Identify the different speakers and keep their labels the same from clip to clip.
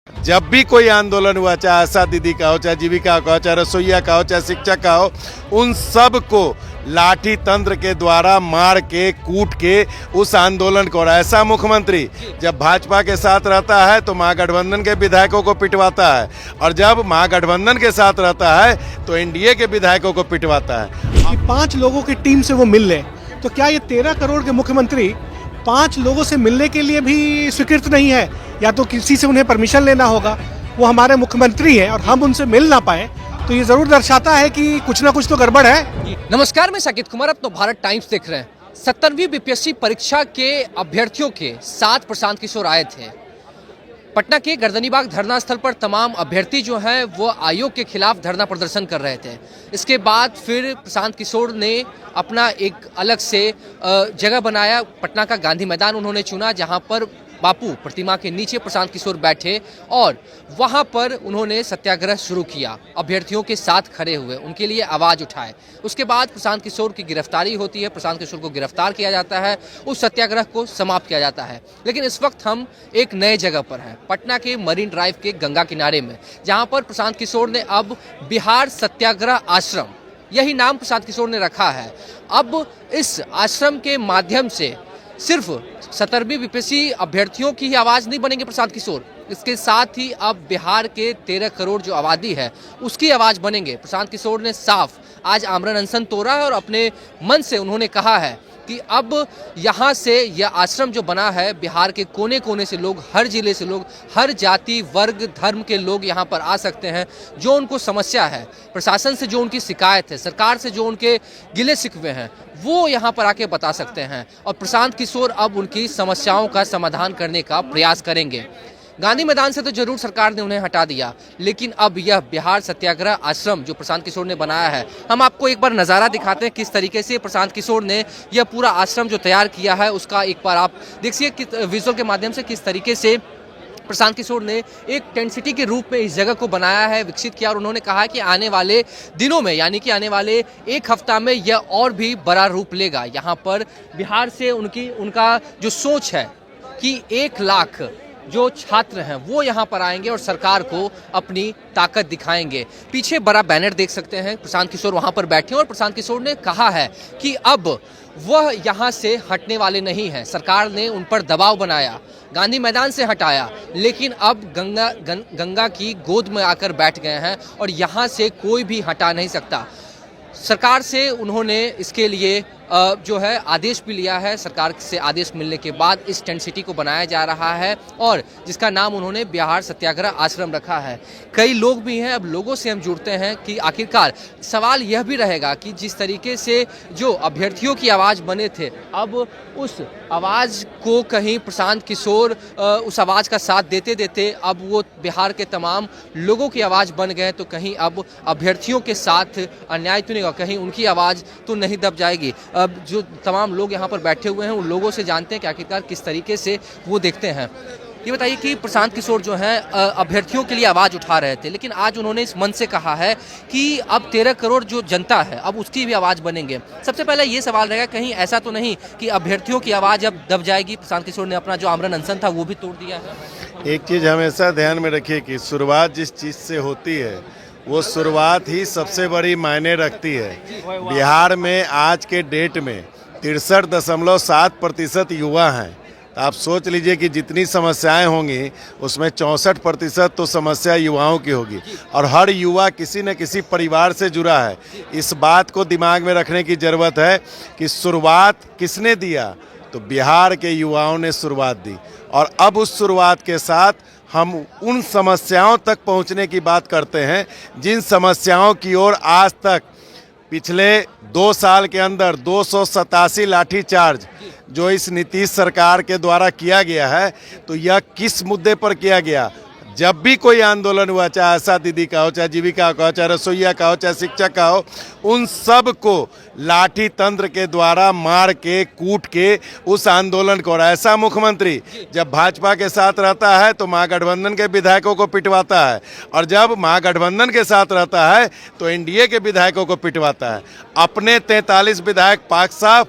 Speaker 1: जब भी कोई आंदोलन हुआ, चाहे आशा दीदी का हो, चाहे जीविका का हो, चाहे रसोईया का हो, चाहे शिक्षक का हो, उन सब को लाठी तंत्र के द्वारा मार के कूट के उस आंदोलन को, और ऐसा मुख्यमंत्री जब भाजपा के साथ रहता है तो महागठबंधन के विधायकों को पिटवाता है, और जब महागठबंधन के साथ रहता है तो एनडीए के विधायकों को पिटवाता है।
Speaker 2: कि 5 लोगों की टीम से वो मिल ले, तो क्या ये 13 करोड़ के मुख्यमंत्री 5 लोगों से मिलने के लिए भी स्वीकृत नहीं है? या तो किसी से उन्हें परमिशन लेना होगा। वो हमारे मुख्यमंत्री हैं और हम उनसे मिल ना पाए तो ये जरूर दर्शाता है कि कुछ ना कुछ तो गड़बड़ है।
Speaker 3: नमस्कार, मैं साकेत कुमार, अब तो भारत टाइम्स देख रहे हैं। 70वीं बीपीएससी परीक्षा के अभ्यर्थियों के साथ प्रशांत किशोर आए थे। पटना के गर्दनीबाग धरना स्थल पर तमाम अभ्यर्थी जो हैं वो आयोग के खिलाफ धरना प्रदर्शन कर रहे थे। इसके बाद फिर प्रशांत किशोर ने अपना एक अलग से जगह बनाया। पटना का गांधी मैदान उन्होंने चुना, जहां पर बापू प्रतिमा के नीचे प्रशांत किशोर बैठे और वहां पर उन्होंने सत्याग्रह शुरू किया। अभ्यर्थियों के साथ खड़े हुए, उनके लिए आवाज़ उठाए। उसके बाद प्रशांत किशोर की गिरफ्तारी होती है, प्रशांत किशोर को गिरफ्तार किया जाता है, उस सत्याग्रह को समाप्त किया जाता है। लेकिन इस वक्त हम एक नए जगह पर हैं, पटना के मरीन ड्राइव के गंगा किनारे में, जहाँ पर प्रशांत किशोर ने अब बिहार सत्याग्रह आश्रम, यही नाम प्रशांत किशोर ने रखा है। अब इस आश्रम के माध्यम से सिर्फ 70वीं बीपीएससी अभ्यर्थियों की ही आवाज़ नहीं बनेंगे प्रशांत किशोर, इसके साथ ही अब बिहार के 13 करोड़ जो आबादी है उसकी आवाज़ बनेंगे। प्रशांत किशोर ने साफ आज आमरण अनशन तोड़ा है और अपने मन से उन्होंने कहा है कि अब यहाँ से यह आश्रम जो बना है, बिहार के कोने कोने से लोग, हर जिले से लोग, हर जाति वर्ग धर्म के लोग यहाँ पर आ सकते हैं। जो उनको समस्या है, प्रशासन से जो उनकी शिकायत है, सरकार से जो उनके गिले शिकवे हैं, वो यहाँ पर आके बता सकते हैं। और प्रशांत किशोर अब उनकी समस्याओं का समाधान करने का प्रयास करेंगे। गांधी मैदान से तो जरूर सरकार ने उन्हें हटा दिया, लेकिन अब यह बिहार सत्याग्रह आश्रम जो प्रशांत किशोर ने बनाया है, हम आपको एक बार नज़ारा दिखाते हैं किस तरीके से प्रशांत किशोर ने यह पूरा आश्रम जो तैयार किया है उसका एक बार आप देखिए कि विजुअल के माध्यम से किस तरीके से प्रशांत किशोर ने एक टेंट सिटी के रूप में इस जगह को बनाया है, विकसित किया। और उन्होंने कहा कि आने वाले दिनों में, यानी कि आने वाले एक हफ्ता में यह और भी बड़ा रूप लेगा। यहाँ पर बिहार से उनका जो सोच है कि 1 लाख जो छात्र हैं वो यहाँ पर आएंगे और सरकार को अपनी ताकत दिखाएंगे। पीछे बड़ा बैनर देख सकते हैं, प्रशांत किशोर वहाँ पर बैठे हैं और प्रशांत किशोर ने कहा है कि अब वह यहाँ से हटने वाले नहीं हैं। सरकार ने उन पर दबाव बनाया, गांधी मैदान से हटाया, लेकिन अब गंगा की गोद में आकर बैठ गए हैं और यहाँ से कोई भी हटा नहीं सकता। सरकार से उन्होंने इसके लिए जो है आदेश भी लिया है। सरकार से आदेश मिलने के बाद इस टेंट सिटी को बनाया जा रहा है और जिसका नाम उन्होंने बिहार सत्याग्रह आश्रम रखा है। कई लोग भी हैं, अब लोगों से हम जुड़ते हैं कि आखिरकार सवाल यह भी रहेगा कि जिस तरीके से जो अभ्यर्थियों की आवाज़ बने थे, अब उस आवाज़ को कहीं प्रशांत किशोर उस आवाज़ का साथ देते देते अब वो बिहार के तमाम लोगों की आवाज़ बन गए, तो कहीं अब अभ्यर्थियों के साथ अन्याय तो नहीं होगा, कहीं उनकी आवाज़ तो नहीं दब जाएगी। अब जो तमाम लोग यहाँ पर बैठे हुए हैं उन लोगों से जानते हैं कि आखिरकार किस तरीके से वो देखते हैं। ये बताइए कि प्रशांत किशोर जो हैं अभ्यर्थियों के लिए आवाज़ उठा रहे थे, लेकिन आज उन्होंने इस मन से कहा है कि अब 13 करोड़ जो जनता है अब उसकी भी आवाज़ बनेंगे। सबसे पहले ये सवाल रहेगा, कहीं ऐसा तो नहीं कि अभ्यर्थियों की आवाज़ अब दब जाएगी? प्रशांत किशोर ने अपना जो आमरण अनशन था वो भी तोड़ दिया है।
Speaker 1: एक चीज़ हमेशा ध्यान में रखिए कि शुरुआत जिस चीज़ से होती है वो शुरुआत ही सबसे बड़ी मायने रखती है। बिहार में आज के डेट में 63.7% युवा हैं। तो आप सोच लीजिए कि जितनी समस्याएं होंगी उसमें 64% तो समस्या युवाओं की होगी, और हर युवा किसी न किसी परिवार से जुड़ा है। इस बात को दिमाग में रखने की ज़रूरत है कि शुरुआत किसने दिया, तो बिहार के युवाओं ने शुरुआत दी, और अब उस शुरुआत के साथ हम उन समस्याओं तक पहुंचने की बात करते हैं जिन समस्याओं की ओर आज तक पिछले 2 साल के अंदर 287 लाठीचार्ज जो इस नीतीश सरकार के द्वारा किया गया है। तो यह किस मुद्दे पर किया गया? जब भी कोई आंदोलन हुआ, चाहे आशा दीदी का हो, चाहे जीविका का हो, चाहे रसोईया का हो, चाहे शिक्षक का हो, उन सब को लाठी तंत्र के द्वारा मार के कूट के उस आंदोलन को, और ऐसा मुख्यमंत्री जब भाजपा के साथ रहता है तो महागठबंधन के विधायकों को पिटवाता है, और जब महागठबंधन के साथ रहता है तो एनडीए के विधायकों को पिटवाता है। अपने 43 विधायक पाक साफ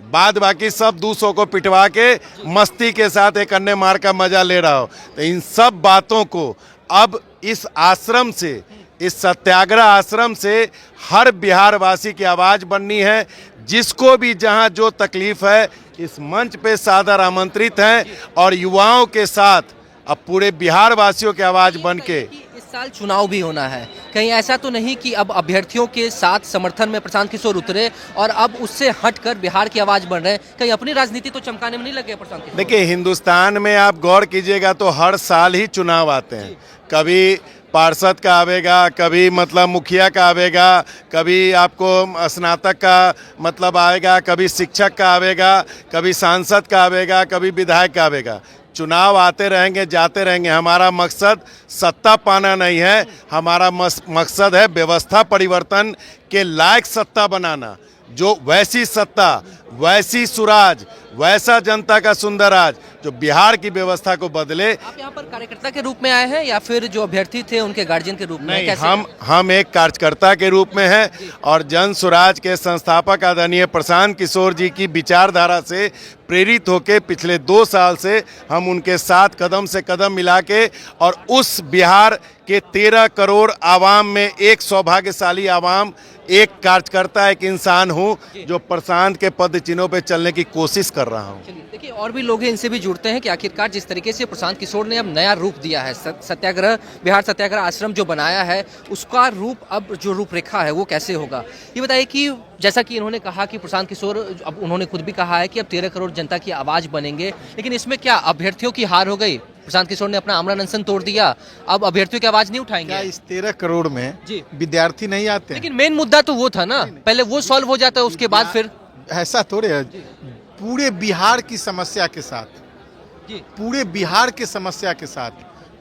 Speaker 1: बाद बाकी सब 200 को पिटवा के मस्ती के साथ एक अन्य मार का मजा ले रहा हो। तो इन सब बातों को अब इस आश्रम से, इस सत्याग्रह आश्रम से हर बिहार वासी की आवाज़ बननी है। जिसको भी जहां जो तकलीफ है, इस मंच पे सादर आमंत्रित हैं और युवाओं के साथ अब पूरे बिहार वासियों की आवाज़ बन के।
Speaker 3: इस साल चुनाव भी होना है, कहीं ऐसा तो नहीं कि अब अभ्यर्थियों के साथ समर्थन में प्रशांत किशोर उतरे और अब उससे हटकर बिहार की आवाज बन रहे हैं, कहीं अपनी राजनीति तो चमकाने में नहीं लगे प्रशांत किशोर?
Speaker 1: देखिए, हिंदुस्तान में आप गौर कीजिएगा तो हर साल ही चुनाव आते हैं। कभी पार्षद का आवेगा, कभी मतलब मुखिया का आवेगा, कभी आपको स्नातक का मतलब आएगा, कभी शिक्षक का आवेगा, कभी सांसद का आवेगा, कभी विधायक का आवेगा। चुनाव आते रहेंगे, जाते रहेंगे। हमारा मकसद सत्ता पाना नहीं है, हमारा मकसद है व्यवस्था परिवर्तन के लायक सत्ता बनाना, जो वैसी सत्ता, वैसी सुराज, वैसा जनता का सुंदर राज जो बिहार की व्यवस्था को बदले।
Speaker 3: आप यहाँ पर कार्यकर्ता के रूप में आए हैं या फिर जो अभ्यर्थी थे उनके गार्जियन के रूप में?
Speaker 1: नहीं,
Speaker 3: कैसे?
Speaker 1: हम एक कार्यकर्ता के रूप में हैं और जन स्वराज के संस्थापक आदरणीय प्रशांत किशोर जी की विचारधारा से प्रेरित होकर पिछले 2 साल से हम उनके साथ कदम से कदम मिला के और उस बिहार के 13 करोड़ आवाम में एक सौभाग्यशाली आवाम, एक कार्यकर्ता, एक इंसान हूँ जो प्रशांत के पद चिन्हों पे चलने की कोशिश कर रहा हूँ।
Speaker 3: चलिए, देखिए और भी लोग हैं, इनसे भी जुड़ते हैं कि आखिरकार जिस तरीके से प्रशांत किशोर ने अब नया रूप दिया है, सत्याग्रह, बिहार सत्याग्रह आश्रम जो बनाया है, उसका रूप अब जो रूपरेखा है वो कैसे होगा। ये बताइए कि जैसा कि इन्होंने कहा कि प्रशांत किशोर, अब उन्होंने खुद भी कहा है कि अब 13 करोड़ जनता की आवाज बनेंगे, लेकिन इसमें क्या अभ्यर्थियों की हार हो गई? प्रशांत किशोर ने अपना आमरण अनशन तोड़ दिया, अब अभ्यर्थियों की आवाज नहीं उठाएंगे?
Speaker 4: क्या इस 13 करोड़ में
Speaker 3: जी
Speaker 4: विद्यार्थी नहीं आते हैं?
Speaker 3: लेकिन मेन मुद्दा तो वो था ना, पहले वो सॉल्व हो जाता है, उसके बाद फिर
Speaker 4: ऐसा थोड़े है। पूरे बिहार की समस्या के साथ,
Speaker 3: जी
Speaker 4: पूरे बिहार के समस्या के साथ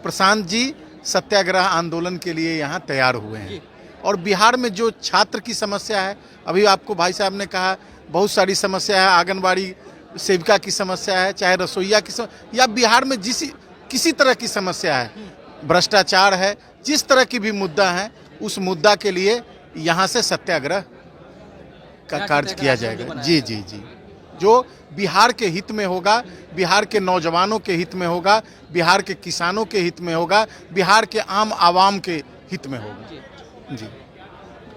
Speaker 4: प्रशांत जी सत्याग्रह आंदोलन के लिए यहाँ तैयार हुए हैं। और बिहार में जो छात्र की समस्या है, अभी आपको भाई साहब ने कहा बहुत सारी समस्या है, आंगनबाड़ी सेविका की समस्या है, चाहे रसोईया की समस्या, या बिहार में किसी तरह की समस्या है, भ्रष्टाचार है, जिस तरह की भी मुद्दा है, उस मुद्दा के लिए यहाँ से सत्याग्रह का कार्य किया जाएगा। जी जी जी, जो बिहार के हित में होगा, बिहार के नौजवानों के हित में होगा, बिहार के किसानों के हित में होगा, बिहार के आम आवाम के हित में होगा। जी,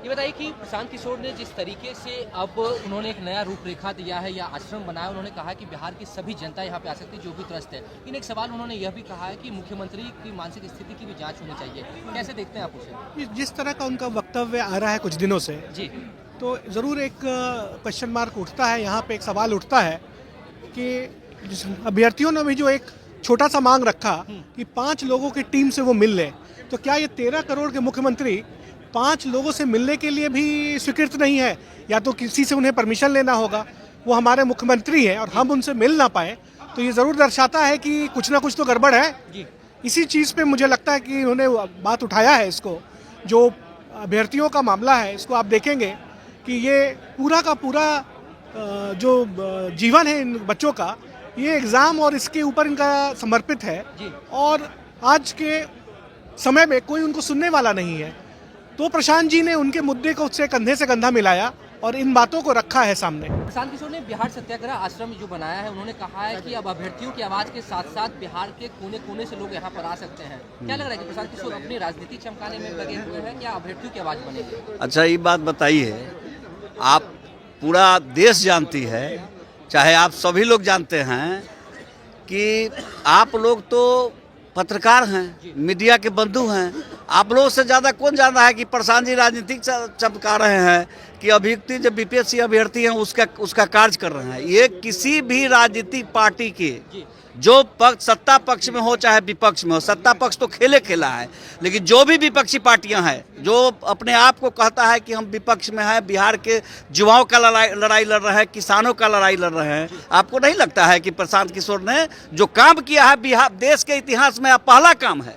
Speaker 3: ये बताइए कि प्रशांत किशोर ने जिस तरीके से अब उन्होंने एक नया रूपरेखा दिया है या आश्रम बनाया, उन्होंने कहा कि बिहार की सभी जनता यहाँ पे आ सकती है जो भी त्रस्त है, लेकिन एक सवाल उन्होंने यह भी कहा है कि मुख्यमंत्री की मानसिक स्थिति की भी जांच होनी चाहिए। कैसे देखते हैं आप उसे?
Speaker 2: जिस तरह का उनका वक्तव्य आ रहा है कुछ दिनों से,
Speaker 3: जी
Speaker 2: तो ज़रूर एक क्वेश्चन मार्क उठता है, यहाँ पे एक सवाल उठता है कि जिस अभ्यर्थियों ने भी जो एक छोटा सा मांग रखा कि 5 लोगों की टीम से वो मिल लें, तो क्या ये 13 करोड़ के मुख्यमंत्री 5 लोगों से मिलने के लिए भी स्वीकृत नहीं है? या तो किसी से उन्हें परमिशन लेना होगा, वो हमारे मुख्यमंत्री हैं और हम उनसे मिल ना पाए, तो ये ज़रूर दर्शाता है कि कुछ ना कुछ तो गड़बड़ है। इसी चीज़ पे मुझे लगता है कि उन्होंने बात उठाया है। इसको जो अभ्यर्थियों का मामला है, इसको आप देखेंगे कि ये पूरा का पूरा जो जीवन है इन बच्चों का, ये एग्ज़ाम और इसके ऊपर इनका समर्पित है और आज के समय में कोई उनको सुनने वाला नहीं है। तो प्रशांत जी ने उनके मुद्दे को उससे कंधे से कंधा मिलाया और इन बातों को रखा है सामने।
Speaker 3: प्रशांत किशोर ने बिहार सत्याग्रह आश्रम जो बनाया है, उन्होंने कहा है कि अब अभ्यर्थियों की आवाज के साथ साथ बिहार के कोने कोने से लोग यहाँ पर आ सकते हैं। क्या लग रहा है कि प्रशांत किशोर अपनी राजनीति चमकाने में लगे हुए हैं, क्या अभ्यर्थियों की आवाज बनेगी?
Speaker 5: अच्छा, ये बात बताइए, आप पूरा देश जानती है, चाहे आप सभी लोग जानते हैं कि आप लोग तो पत्रकार हैं, मीडिया के बंधु हैं, आप लोगों से ज़्यादा कौन जानता है कि प्रशांत जी राजनीतिक चमका रहे हैं कि अभ्यर्थी जब बीपीएससी अभ्यर्थी हैं उसका कार्य कर रहे हैं। ये किसी भी राजनीतिक पार्टी के जो पक्ष सत्ता पक्ष में हो चाहे विपक्ष में हो, सत्ता पक्ष तो खेला है, लेकिन जो भी विपक्षी पार्टियां हैं जो अपने आप को कहता है कि हम विपक्ष में है, बिहार के युवाओं का लड़ाई लड़ रहे हैं, किसानों का लड़ाई लड़ रहे हैं, आपको नहीं लगता है कि प्रशांत किशोर ने जो काम किया है बिहार देश के इतिहास में पहला काम है,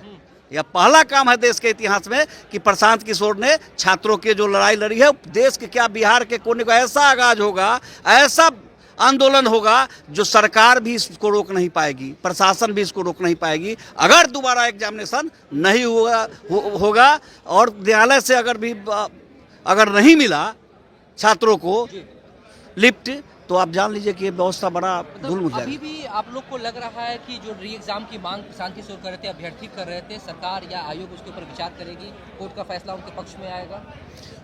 Speaker 5: यह पहला काम है देश के इतिहास में कि प्रशांत किशोर ने छात्रों की जो लड़ाई लड़ी है, देश के क्या बिहार के कोने को ऐसा आगाज होगा, ऐसा आंदोलन होगा जो सरकार भी इसको रोक नहीं पाएगी, प्रशासन भी इसको रोक नहीं पाएगी। अगर दोबारा एग्जामिनेशन नहीं होगा और न्यायालय से अगर नहीं मिला छात्रों को लिफ्ट, तो आप जान लीजिए कि ये व्यवस्था बड़ा धूल
Speaker 3: अभी
Speaker 5: जाएगी।
Speaker 3: भी आप लोग को लग रहा है कि जो री एग्जाम की मांग प्रशांत किशोर कर रहे थे, अभ्यर्थी कर रहे थे, सरकार या आयोग उसके ऊपर विचार करेगी, कोर्ट का फैसला उनके पक्ष में आएगा?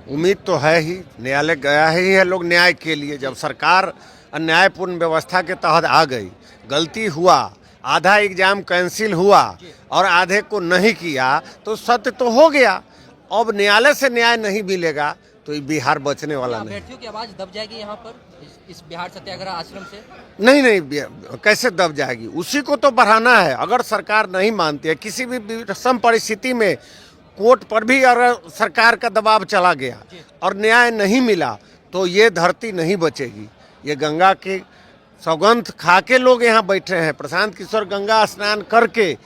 Speaker 1: उम्मीद तो है ही, न्यायालय गया ही है लोग न्याय के लिए। जब सरकार अन्यायपूर्ण व्यवस्था के तहत आ गई, गलती हुआ, आधा एग्जाम कैंसिल हुआ और आधे को नहीं किया, तो सत्य तो हो गया। अब न्यायालय से न्याय नहीं मिलेगा तो ये बिहार बचने वाला नहीं।
Speaker 3: अभ्यर्थियों की आवाज दब जाएगी यहाँ पर इस बिहार सत्याग्रह आश्रम से?
Speaker 1: नहीं, कैसे दब जाएगी? उसी को तो बढ़ाना है। अगर सरकार नहीं मानती है, किसी भी विषम परिस्थिति में कोर्ट पर भी अगर सरकार का दबाव चला गया और न्याय नहीं मिला, तो ये धरती नहीं बचेगी। ये गंगा की सौगंध खा के लोग यहाँ बैठे हैं। प्रशांत किशोर गंगा स्नान करके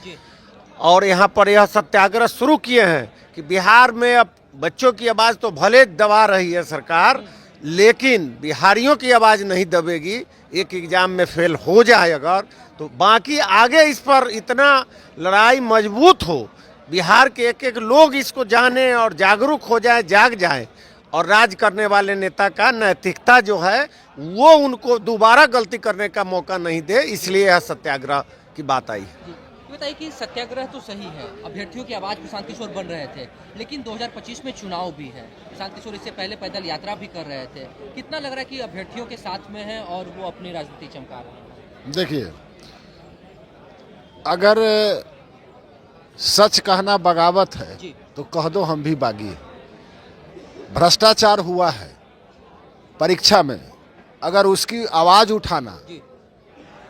Speaker 1: और यहाँ पर यह सत्याग्रह शुरू किए हैं कि बिहार में अब बच्चों की आवाज़ तो भले दबा रही है सरकार, लेकिन बिहारियों की आवाज़ नहीं दबेगी। एक एग्जाम में फेल हो जाए अगर, तो बाकी आगे इस पर इतना लड़ाई मजबूत हो, बिहार के एक एक लोग इसको जाने और जागरूक हो जाए, जाग जाए, और राज करने वाले नेता का नैतिकता जो है वो उनको दोबारा गलती करने का मौका नहीं दे, इसलिए यह सत्याग्रह की बात आई है।
Speaker 3: ये बताइए कि सत्याग्रह तो सही है, अभ्यर्थियों की आवाज प्रशांत किशोर बन रहे थे, लेकिन 2025 में चुनाव भी है। प्रशांत किशोर इससे पहले पैदल यात्रा भी कर रहे थे। कितना लग रहा है कि अभ्यर्थियों के साथ में है और वो अपनी राजनीति चमका रहे हैं?
Speaker 6: देखिए, अगर सच कहना बगावत है तो कह दो हम भी बागी हैं। भ्रष्टाचार हुआ है परीक्षा में, अगर उसकी आवाज़ उठाना,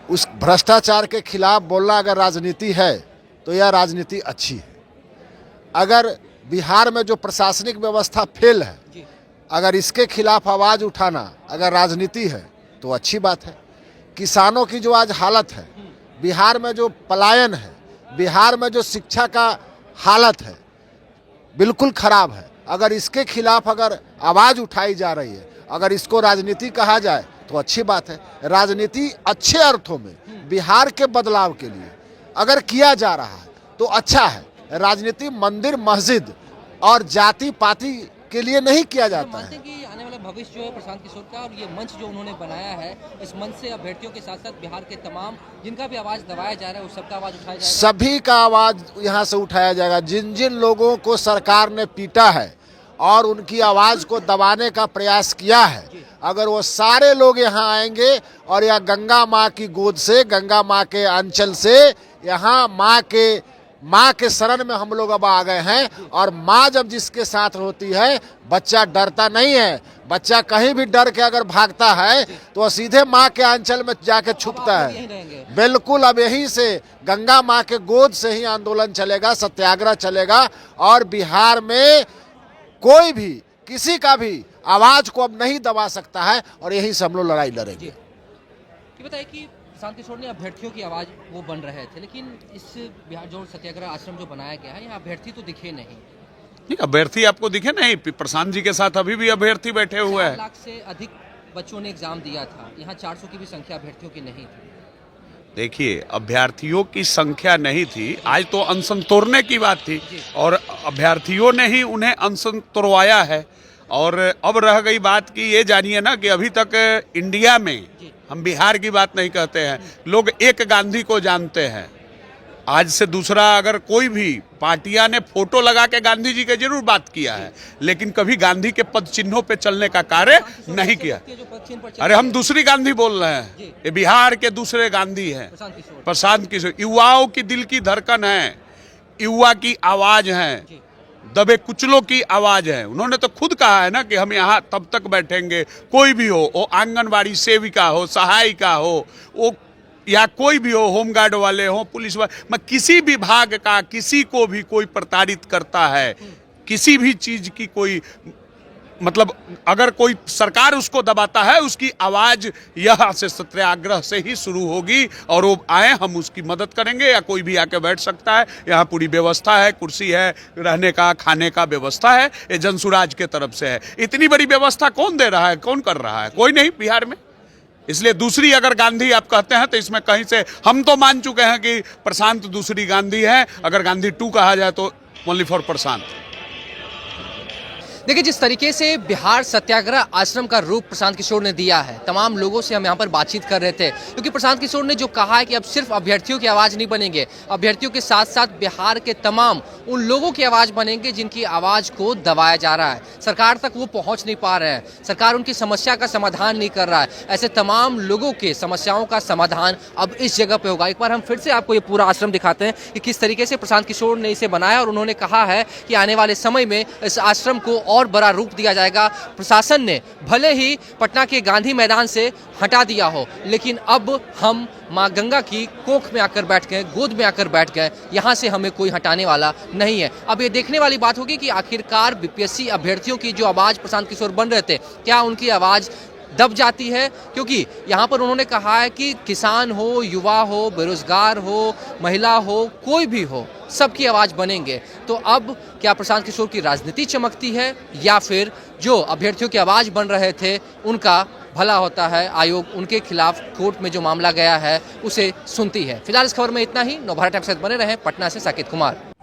Speaker 6: उस भ्रष्टाचार के खिलाफ बोलना अगर राजनीति है तो यह राजनीति अच्छी है। अगर बिहार में जो प्रशासनिक व्यवस्था फेल है, अगर इसके खिलाफ आवाज़ उठाना अगर राजनीति है तो अच्छी बात है। किसानों की जो आज हालत है, बिहार में जो पलायन है, बिहार में जो शिक्षा का हालत है, बिल्कुल खराब है। अगर इसके खिलाफ अगर आवाज़ उठाई जा रही है, अगर इसको राजनीति कहा जाए तो अच्छी बात है। राजनीति अच्छे अर्थों में बिहार के बदलाव के लिए अगर किया जा रहा है तो अच्छा है। राजनीति मंदिर मस्जिद और जाति पाति के लिए नहीं किया जाता
Speaker 3: मानते
Speaker 6: है।
Speaker 3: हैं कि आने वाला भविष्य जो है प्रशांत किशोर का, और ये मंच जो उन्होंने बनाया है, इस मंच से अभ्यर्थियों के साथ साथ बिहार के तमाम जिनका भी आवाज़ दबाया जा रहा है उस सबका आवाज़ उठाया जाएगा।
Speaker 6: सभी का आवाज़ यहाँ से उठाया जाएगा। जिन जिन लोगों को सरकार ने पीटा है और उनकी आवाज़ को दबाने का प्रयास किया है, अगर वो सारे लोग यहाँ आएंगे और यह गंगा माँ की गोद से, गंगा माँ के अंचल से, यहाँ माँ के शरण में हम लोग अब आ गए हैं। और माँ जब जिसके साथ होती है, बच्चा डरता नहीं है। बच्चा कहीं भी डर के अगर भागता है तो सीधे माँ के अंचल में जाके छुपता है। बिल्कुल, अब यहीं से गंगा माँ के गोद से ही आंदोलन चलेगा, सत्याग्रह चलेगा, और बिहार में कोई भी किसी का भी आवाज को अब नहीं दबा सकता है, और यही से हम लोग लड़ाई लड़ेंगे।
Speaker 3: ये बताइए कि प्रशांत किशोर ने अभ्यर्थियों की आवाज़ वो बन रहे थे, लेकिन इस बिहार जो सत्याग्रह आश्रम जो बनाया गया है, यहाँ अभ्यर्थी तो दिखे नहीं।
Speaker 7: नहीं, अभ्यर्थी आपको दिखे नहीं? प्रशांत जी के साथ अभी भी अभ्यर्थी बैठे हुए
Speaker 3: 4
Speaker 7: हैं।
Speaker 3: लाख से अधिक बच्चों ने एग्जाम दिया था, यहाँ 400 की भी संख्या अभ्यर्थियों की नहीं थी।
Speaker 7: देखिए, अभ्यर्थियों की संख्या नहीं थी, आज तो अनशन तोड़ने की बात थी, और अभ्यर्थियों ने ही उन्हें अनशन तोड़वाया है। और अब रह गई बात कि ये जानिए ना कि अभी तक इंडिया में, हम बिहार की बात नहीं कहते हैं, लोग एक गांधी को जानते हैं। आज से दूसरा अगर कोई भी पार्टियां ने फोटो लगा के गांधी जी के जरूर बात किया है, लेकिन कभी गांधी के पद चिन्हों पे चलने का कार्य नहीं किया। अरे हम दूसरी गांधी बोल रहे हैं, ये बिहार के दूसरे गांधी हैं, प्रशांत किशोर। युवाओं की दिल की धड़कन है, युवा की आवाज है, दबे कुचलों की आवाज है। उन्होंने तो खुद कहा है ना कि हम यहाँ तब तक बैठेंगे, कोई भी हो, वो आंगनबाड़ी सेविका हो, सहायिका हो, वो या कोई भी हो, होमगार्ड वाले हो, पुलिस वाले, मैं किसी विभाग का किसी को भी कोई प्रताड़ित करता है, किसी भी चीज की कोई मतलब अगर कोई सरकार उसको दबाता है, उसकी आवाज यह से सत्याग्रह से ही शुरू होगी, और वो आए, हम उसकी मदद करेंगे, या कोई भी आके बैठ सकता है। यहाँ पूरी व्यवस्था है, कुर्सी है, रहने का खाने का व्यवस्था है, ये जनसुराज के तरफ से है। इतनी बड़ी व्यवस्था कौन दे रहा है, कौन कर रहा है? कोई नहीं बिहार में। इसलिए दूसरी अगर गांधी आप कहते हैं तो इसमें कहीं से हम तो मान चुके हैं कि प्रशांत दूसरी गांधी है। अगर गांधी 2 कहा जाए तो ओनली फॉर प्रशांत।
Speaker 3: देखिए, जिस तरीके से बिहार सत्याग्रह आश्रम का रूप प्रशांत किशोर ने दिया है, तमाम लोगों से हम यहाँ पर बातचीत कर रहे थे, क्योंकि प्रशांत किशोर ने जो कहा है कि अब सिर्फ अभ्यर्थियों की आवाज़ नहीं बनेंगे, अभ्यर्थियों के साथ साथ बिहार के तमाम उन लोगों की आवाज़ बनेंगे जिनकी आवाज़ को दबाया जा रहा है, सरकार तक वो पहुँच नहीं पा रहे हैं, सरकार उनकी समस्या का समाधान नहीं कर रहा है। ऐसे तमाम लोगों के समस्याओं का समाधान अब इस जगह पे होगा। एक बार हम फिर से आपको ये पूरा आश्रम दिखाते हैं कि किस तरीके से प्रशांत किशोर ने इसे बनाया, और उन्होंने कहा है कि आने वाले समय में इस आश्रम को और बड़ा रूप दिया जाएगा। प्रशासन ने भले ही पटना के गांधी मैदान से हटा दिया हो, लेकिन अब हम माँ गंगा की कोख में आकर बैठ गए, गोद में आकर बैठ गए, यहाँ से हमें कोई हटाने वाला नहीं है। अब ये देखने वाली बात होगी कि आखिरकार बीपीएससी अभ्यर्थियों की जो आवाज़ प्रशांत किशोर बन रहे थे, क्या उनकी आवाज़ दब जाती है, क्योंकि यहाँ पर उन्होंने कहा है कि किसान हो, युवा हो, बेरोजगार हो, महिला हो, कोई भी हो, सबकी आवाज़ बनेंगे। तो अब क्या प्रशांत किशोर की राजनीति चमकती है, या फिर जो अभ्यर्थियों की आवाज़ बन रहे थे उनका भला होता है, आयोग उनके खिलाफ कोर्ट में जो मामला गया है उसे सुनती है। फिलहाल इस खबर में इतना ही। नवभारत टाइम्स के साथ बने रहें। पटना से साकेत कुमार।